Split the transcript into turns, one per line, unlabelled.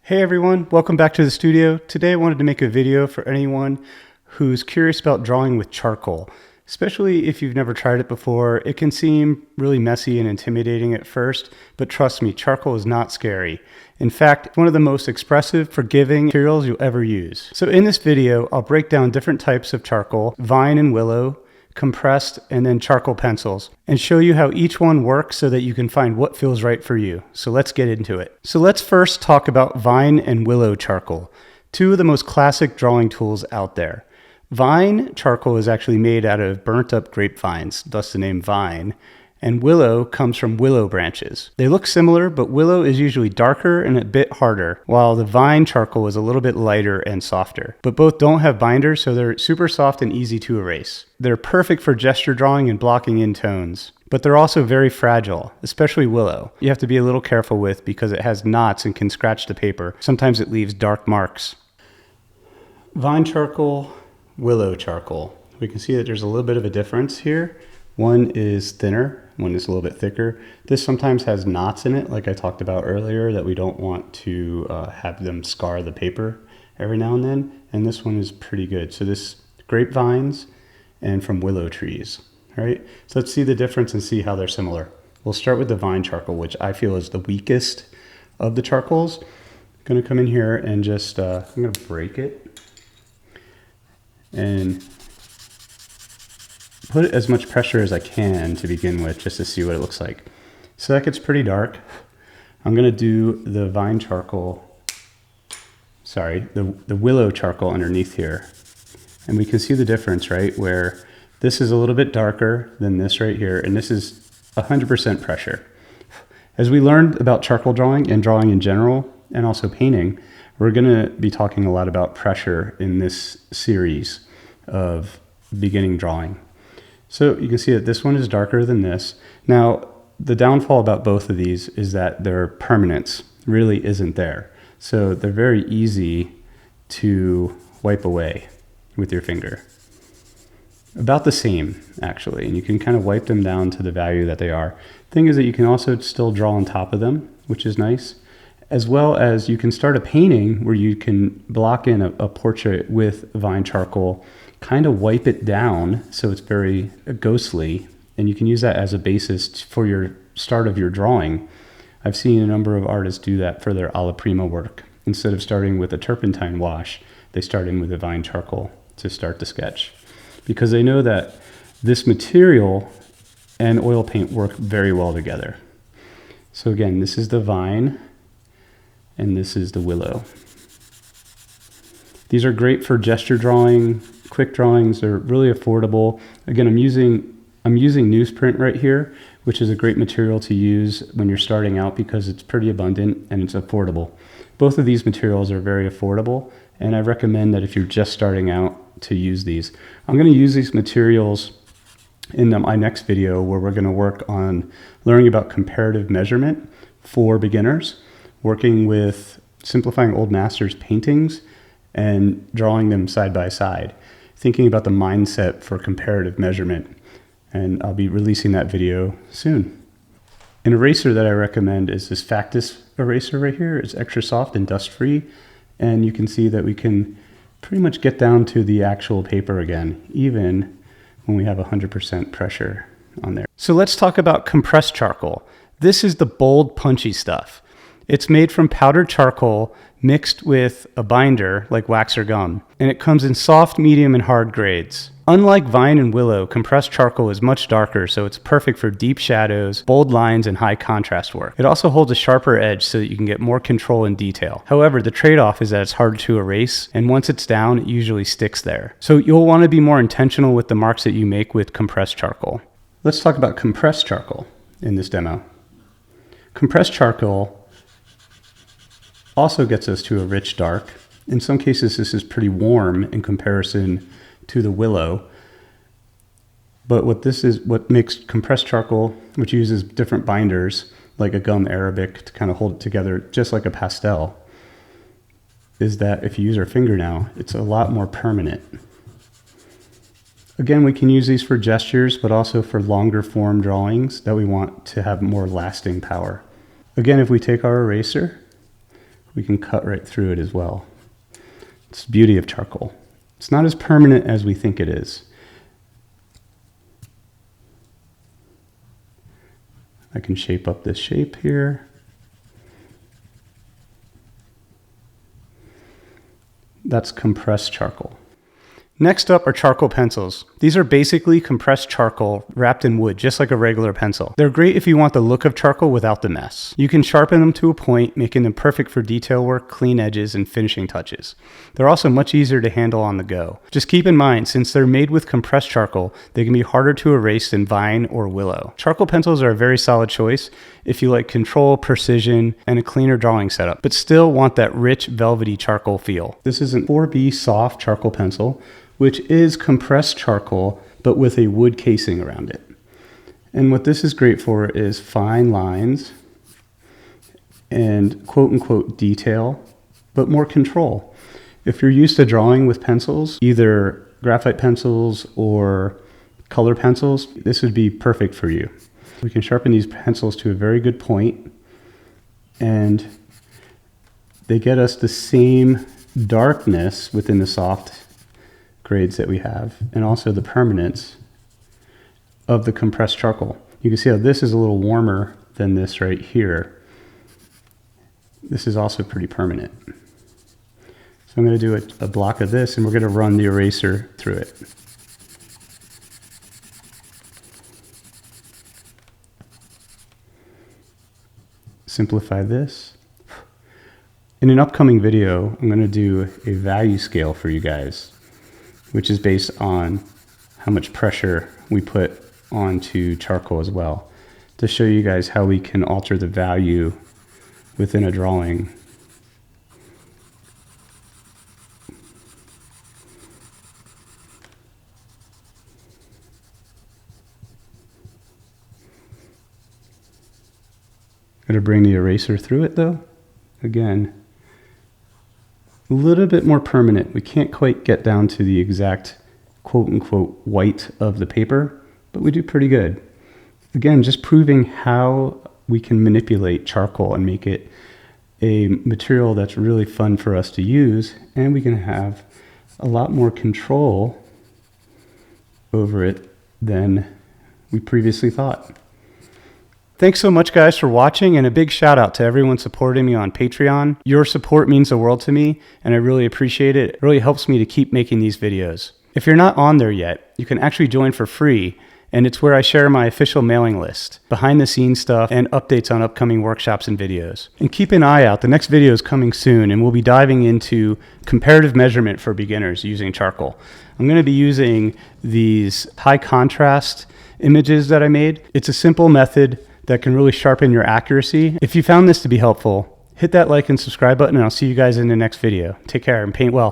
Hey everyone, welcome back to the studio. Today I wanted to make a video for anyone who's curious about drawing with charcoal. Especially if you've never tried it before, it can seem really messy and intimidating at first, but trust me, charcoal is not scary. In fact, one of the most expressive, forgiving materials you'll ever use. So in this video, I'll break down different types of charcoal, vine and willow, compressed, and then charcoal pencils, and show you how each one works so that you can find what feels right for you. So let's get into it. So let's first talk about vine and willow charcoal, two of the most classic drawing tools out there. Vine charcoal is actually made out of burnt up grapevines, thus the name vine, and willow comes from willow branches. They look similar, but willow is usually darker and a bit harder, while the vine charcoal is a little bit lighter and softer. But both don't have binders, so they're super soft and easy to erase. They're perfect for gesture drawing and blocking in tones, but they're also very fragile, especially willow. You have to be a little careful with because it has knots and can scratch the paper. Sometimes it leaves dark marks. Vine charcoal, willow charcoal. We can see that there's a little bit of a difference here. One is thinner, one is a little bit thicker. This sometimes has knots in it, like I talked about earlier, that we don't want to have them scar the paper every now and then. And this one is pretty good. So this grapevines and from willow trees, right? So let's see the difference and see how they're similar. We'll start with the vine charcoal, which I feel is the weakest of the charcoals. I'm gonna come in here and just, I'm gonna break it and put as much pressure as I can to begin with, just to see what it looks like. So that gets pretty dark. I'm gonna do the vine charcoal, the willow charcoal underneath here. And we can see the difference, right? Where this is a little bit darker than this right here, and this is 100% pressure. As we learned about charcoal drawing and drawing in general, and also painting, we're gonna be talking a lot about pressure in this series of beginning drawing. So you can see that this one is darker than this. Now, the downfall about both of these is that their permanence really isn't there. So they're very easy to wipe away with your finger. About the same, actually, and you can kind of wipe them down to the value that they are. Thing is that you can also still draw on top of them, which is nice, as well as you can start a painting where you can block in a portrait with vine charcoal, kind of wipe it down so it's very ghostly, and you can use that as a basis for your start of your drawing. I've seen a number of artists do that for their alla prima work. Instead of starting with a turpentine wash, they start in with a vine charcoal to start the sketch, because they know that this material and oil paint work very well together. So again, this is the vine and this is the willow. These are great for gesture drawing, quick drawings. They're really affordable. Again, I'm using Newsprint right here, which is a great material to use when you're starting out because it's pretty abundant and it's affordable. Both of these materials are very affordable, and I recommend that if you're just starting out to use these. I'm going to use these materials in my next video where we're going to work on learning about comparative measurement for beginners, working with simplifying old masters' paintings and drawing them side by side, thinking about the mindset for comparative measurement. And I'll be releasing that video soon. An eraser that I recommend is this Factus Eraser right here. It's extra soft and dust-free, and you can see that we can pretty much get down to the actual paper again, even when we have 100% pressure on there. So let's talk about compressed charcoal. This is the bold, punchy stuff. It's made from powdered charcoal mixed with a binder like wax or gum, and it comes in soft, medium, and hard grades. Unlike vine and willow, compressed charcoal is much darker, so it's perfect for deep shadows, bold lines, and high contrast work. It also holds a sharper edge so that you can get more control and detail. However, the trade-off is that it's harder to erase, and once it's down, it usually sticks there. So you'll want to be more intentional with the marks that you make with compressed charcoal. Let's talk about compressed charcoal in this demo. Compressed charcoal also gets us to a rich dark. In some cases, this is pretty warm in comparison to the willow. But what makes compressed charcoal, which uses different binders, like a gum arabic to kind of hold it together, just like a pastel, is that if you use our finger now, it's a lot more permanent. Again, we can use these for gestures, but also for longer form drawings that we want to have more lasting power. Again, if we take our eraser, we can cut right through it as well. It's the beauty of charcoal. It's not as permanent as we think it is. I can shape up this shape here. That's compressed charcoal. Next up are charcoal pencils. These are basically compressed charcoal wrapped in wood, just like a regular pencil. They're great if you want the look of charcoal without the mess. You can sharpen them to a point, making them perfect for detail work, clean edges, and finishing touches. They're also much easier to handle on the go. Just keep in mind, since they're made with compressed charcoal, they can be harder to erase than Vine or Willow. Charcoal pencils are a very solid choice if you like control, precision, and a cleaner drawing setup, but still want that rich, velvety charcoal feel. This is an 4B soft charcoal pencil, which is compressed charcoal, but with a wood casing around it. And what this is great for is fine lines and quote-unquote detail, but more control. If you're used to drawing with pencils, either graphite pencils or color pencils, this would be perfect for you. We can sharpen these pencils to a very good point, and they get us the same darkness within the soft grades that we have, and also the permanence of the compressed charcoal. You can see how this is a little warmer than this right here. This is also pretty permanent. So I'm going to do a block of this, and we're going to run the eraser through it. Simplify this. In an upcoming video, I'm going to do a value scale for you guys, which is based on how much pressure we put onto charcoal as well, to show you guys how we can alter the value within a drawing. Gotta bring the eraser through it though. Again, a little bit more permanent. We can't quite get down to the exact quote-unquote white of the paper, but we do pretty good. Again, just proving how we can manipulate charcoal and make it a material that's really fun for us to use, and we can have a lot more control over it than we previously thought. Thanks so much, guys, for watching, and a big shout out to everyone supporting me on Patreon. Your support means the world to me, and I really appreciate it. It really helps me to keep making these videos. If you're not on there yet, you can actually join for free, and it's where I share my official mailing list, behind the scenes stuff, and updates on upcoming workshops and videos. And keep an eye out, the next video is coming soon, and we'll be diving into comparative measurement for beginners using charcoal. I'm going to be using these high contrast images that I made. It's a simple method that can really sharpen your accuracy. If you found this to be helpful, hit that like and subscribe button, and I'll see you guys in the next video. Take care and paint well.